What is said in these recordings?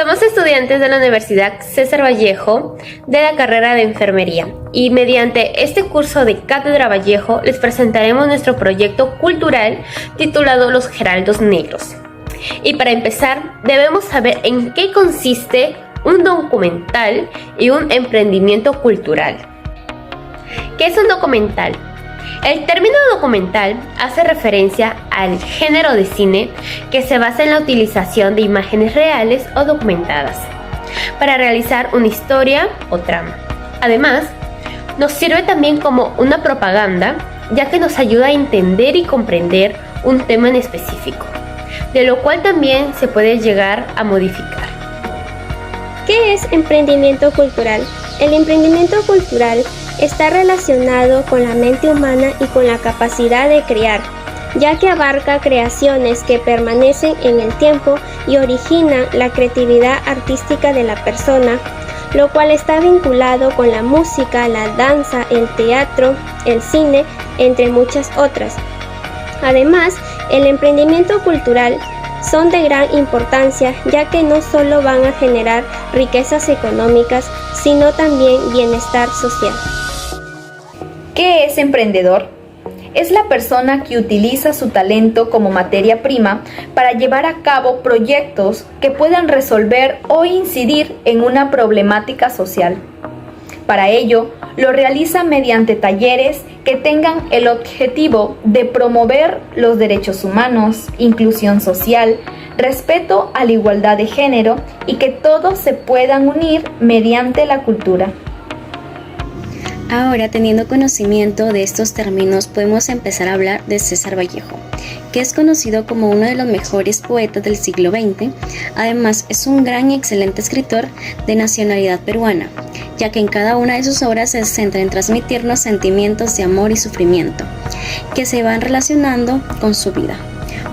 Somos estudiantes de la Universidad César Vallejo de la carrera de Enfermería y mediante este curso de Cátedra Vallejo les presentaremos nuestro proyecto cultural titulado Los Heraldos Negros. Y para empezar debemos saber en qué consiste un documental y un emprendimiento cultural. ¿Qué es un documental? El término documental hace referencia al género de cine que se basa en la utilización de imágenes reales o documentadas para realizar una historia o trama. Además, nos sirve también como una propaganda, ya que nos ayuda a entender y comprender un tema en específico, de lo cual también se puede llegar a modificar. ¿Qué es emprendimiento cultural? El emprendimiento cultural está relacionado con la mente humana y con la capacidad de crear, ya que abarca creaciones que permanecen en el tiempo y originan la creatividad artística de la persona, lo cual está vinculado con la música, la danza, el teatro, el cine, entre muchas otras. Además, el emprendimiento cultural son de gran importancia, ya que no solo van a generar riquezas económicas, sino también bienestar social. ¿Qué es emprendedor? Es la persona que utiliza su talento como materia prima para llevar a cabo proyectos que puedan resolver o incidir en una problemática social. Para ello, lo realiza mediante talleres que tengan el objetivo de promover los derechos humanos, inclusión social, respeto a la igualdad de género y que todos se puedan unir mediante la cultura. Ahora, teniendo conocimiento de estos términos, podemos empezar a hablar de César Vallejo, que es conocido como uno de los mejores poetas del siglo XX. Además, es un gran y excelente escritor de nacionalidad peruana, ya que en cada una de sus obras se centra en transmitirnos sentimientos de amor y sufrimiento, que se van relacionando con su vida.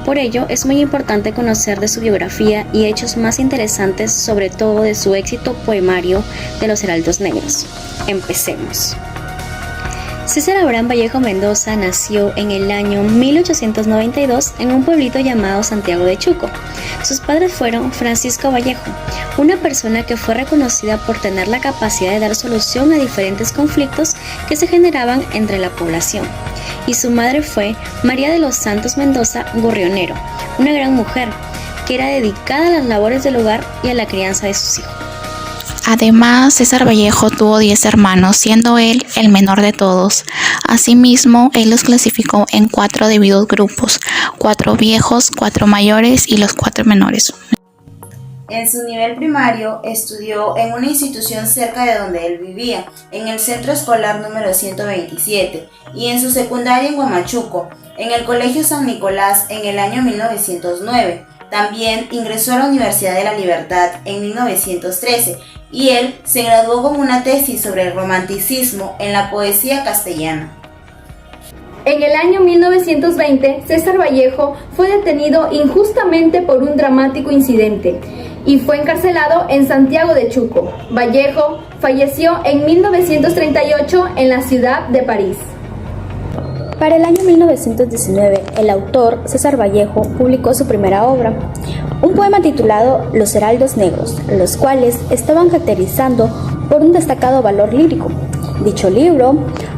Por ello, es muy importante conocer de su biografía y hechos más interesantes, sobre todo de su éxito poemario de Los Heraldos Negros. Empecemos. César Abraham Vallejo Mendoza nació en el año 1892 en un pueblito llamado Santiago de Chuco. Sus padres fueron Francisco Vallejo, una persona que fue reconocida por tener la capacidad de dar solución a diferentes conflictos que se generaban entre la población, y su madre fue María de los Santos Mendoza Gurrionero, una gran mujer que era dedicada a las labores del hogar y a la crianza de sus hijos. Además, César Vallejo tuvo 10 hermanos, siendo él el menor de todos. Asimismo, él los clasificó en 4 divididos grupos: 4 viejos, 4 mayores y los 4 menores. En su nivel primario estudió en una institución cerca de donde él vivía, en el Centro Escolar número 127, y en su secundaria en Huamachuco, en el Colegio San Nicolás en el año 1909. También ingresó a la Universidad de la Libertad en 1913 y él se graduó con una tesis sobre el romanticismo en la poesía castellana. En el año 1920, César Vallejo fue detenido injustamente por un dramático incidente y fue encarcelado en Santiago de Chuco. Vallejo falleció en 1938 en la ciudad de París. Para el año 1919, el autor César Vallejo publicó su primera obra, un poema titulado Los Heraldos Negros, los cuales estaban caracterizando por un destacado valor lírico. Dicho libro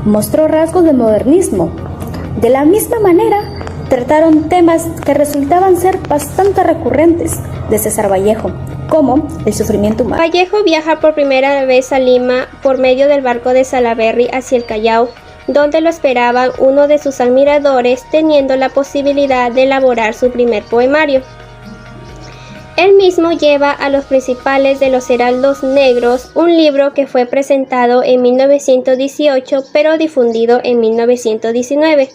mostró rasgos de modernismo. De la misma manera, trataron temas que resultaban ser bastante recurrentes de César Vallejo, como el sufrimiento humano. Vallejo viaja por primera vez a Lima por medio del barco de Salaberry hacia el Callao, donde lo esperaban uno de sus admiradores, teniendo la posibilidad de elaborar su primer poemario. Él mismo lleva a los principales de Los Heraldos Negros, un libro que fue presentado en 1918 pero difundido en 1919.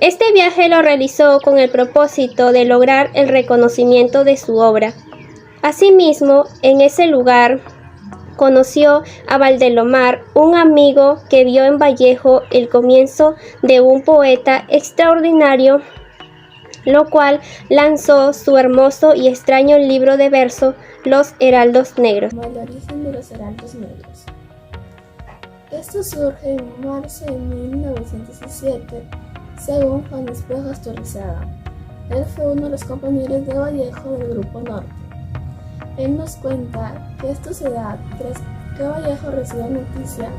Este viaje lo realizó con el propósito de lograr el reconocimiento de su obra. Asimismo, en ese lugar conoció a Valdelomar, un amigo que vio en Vallejo el comienzo de un poeta extraordinario, lo cual lanzó su hermoso y extraño libro de verso, Los Heraldos Negros. El origen de los Heraldos Negros. Esto surge en marzo de 1917, según Juan Espejo Astorrizaga. Él fue uno de los compañeros de Vallejo del Grupo Norte. Él nos cuenta que esto se da tras que Vallejo recibe noticia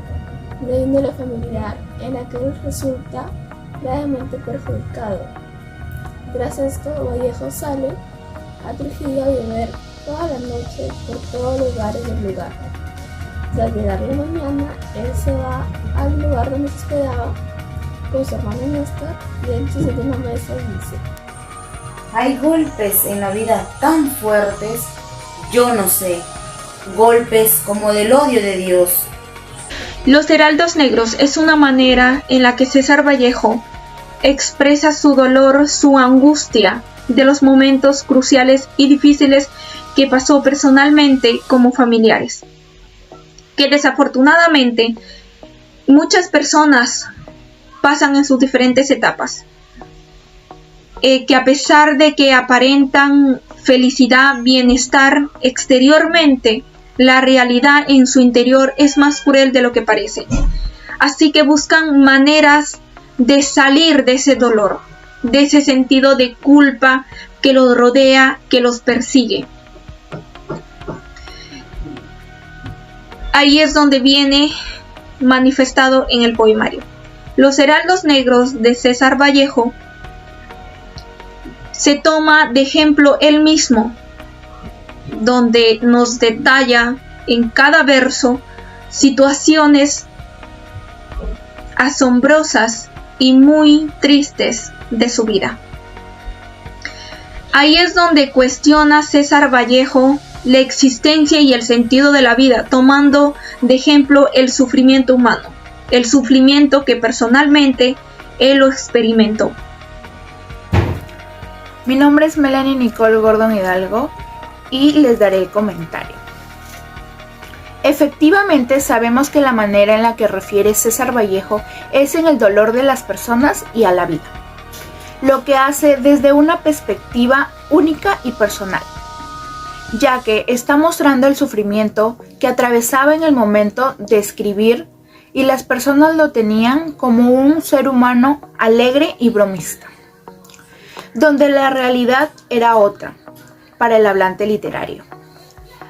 de índole familiar en la que él resulta gravemente perjudicado. Tras esto, Vallejo sale a Trujillo a beber toda la noche por todos los bares del lugar. Tras llegar la mañana, él se va al lugar donde se hospedaba con su hermano Néstor y él se sienta en una mesa y dice: Hay golpes en la vida tan fuertes, yo no sé, golpes como del odio de Dios. Los heraldos negros es una manera en la que César Vallejo expresa su dolor, su angustia de los momentos cruciales y difíciles que pasó personalmente como familiares, que desafortunadamente muchas personas pasan en sus diferentes etapas, que a pesar de que aparentan felicidad, bienestar exteriormente, la realidad en su interior es más cruel de lo que parece. Así que buscan maneras de salir de ese dolor, de ese sentido de culpa que los rodea, que los persigue. Ahí es donde viene manifestado en el poemario. Los heraldos negros de César Vallejo se toma de ejemplo él mismo, donde nos detalla en cada verso situaciones asombrosas y muy tristes de su vida. Ahí es donde cuestiona César Vallejo la existencia y el sentido de la vida, tomando de ejemplo el sufrimiento humano, el sufrimiento que personalmente él lo experimentó. Mi nombre es Melanie Nicole Gordon Hidalgo y les daré el comentario. Efectivamente, sabemos que la manera en la que refiere César Vallejo es en el dolor de las personas y a la vida, lo que hace desde una perspectiva única y personal, ya que está mostrando el sufrimiento que atravesaba en el momento de escribir y las personas lo tenían como un ser humano alegre y bromista, donde la realidad era otra para el hablante literario.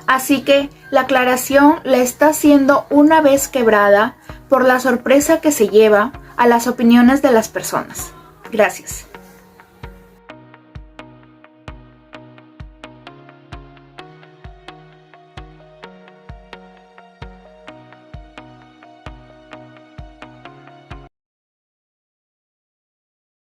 Así que la aclaración la está haciendo una vez quebrada por la sorpresa que se lleva a las opiniones de las personas. Gracias.